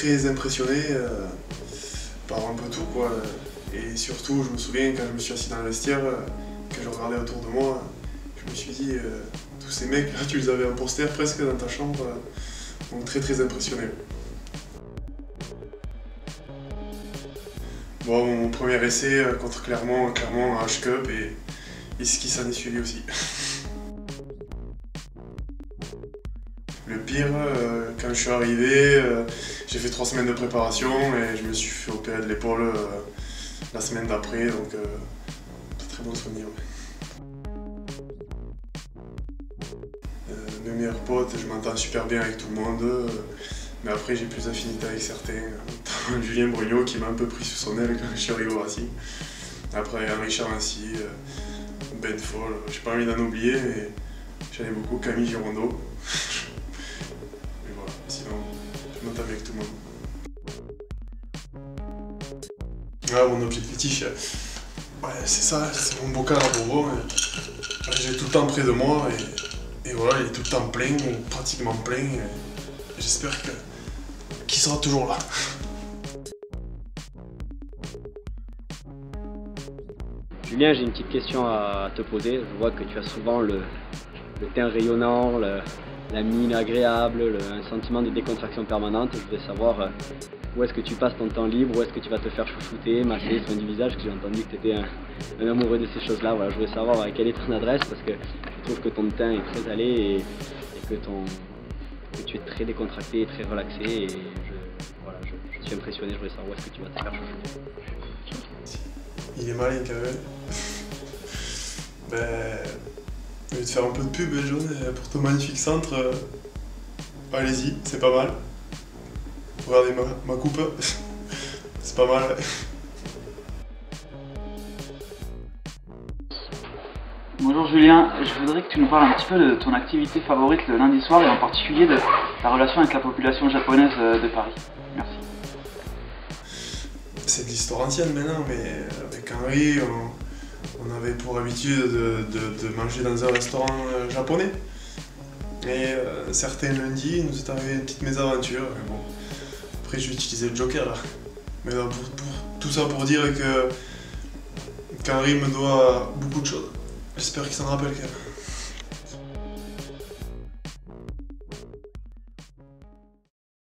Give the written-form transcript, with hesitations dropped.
très impressionné par un peu tout, quoi. Et surtout, je me souviens quand je me suis assis dans le vestiaire, quand je regardais autour de moi, je me suis dit, tous ces mecs là, tu les avais en poster presque dans ta chambre, donc très très impressionné. Bon, mon premier essai contre Clermont en H-Cup et ce qui s'en est suivi aussi. Le pire, quand je suis arrivé, j'ai fait 3 semaines de préparation et je me suis fait opérer de l'épaule la semaine d'après, donc pas très bon souvenir. Mes meilleurs potes, je m'entends super bien avec tout le monde, mais après j'ai plus d'affinité avec certains. Julien Brugnot qui m'a un peu pris sous son aile quand je suis arrivé au Racing. Après Henri Chavancy, Ben Fall, j'ai pas envie d'en oublier, mais j'en ai beaucoup, Camille Girondeau. Mais voilà, sinon je m'entends avec tout le monde. Ah, mon objectif, ouais, c'est ça, c'est mon bocal à Bourbon. J'ai tout le temps près de moi et voilà, il est tout le temps plein, pratiquement plein. J'espère qu'il sera toujours là. Julien, j'ai une petite question à te poser. Je vois que tu as souvent le teint rayonnant, la mine agréable, un sentiment de décontraction permanente. Je voudrais savoir où est-ce que tu passes ton temps libre, où est-ce que tu vas te faire chouchouter, masser soin du visage, que j'ai entendu que tu étais un amoureux de ces choses-là. Voilà, je voudrais savoir quelle est ton adresse parce que je trouve que ton teint est très allé et que tu es très décontracté et très relaxé. Et je suis impressionné, je voudrais savoir où est-ce que tu vas te faire chouchouter. Il est malin quand même. Ben, je vais te faire un peu de pub, Jaune, pour ton magnifique centre. Allez-y, c'est pas mal. Regardez ma coupe, c'est pas mal. Bonjour Julien, je voudrais que tu nous parles un petit peu de ton activité favorite le lundi soir et en particulier de ta relation avec la population japonaise de Paris. Merci. C'est de l'histoire ancienne maintenant, mais avec Henri, on avait pour habitude de manger dans un restaurant japonais. Et certains lundis, il nous est arrivé une petite mésaventure. Mais bon, après, je vais utiliser le joker là. Mais là, tout ça pour dire qu'Henri me doit beaucoup de choses. J'espère qu'il s'en rappelle quand même.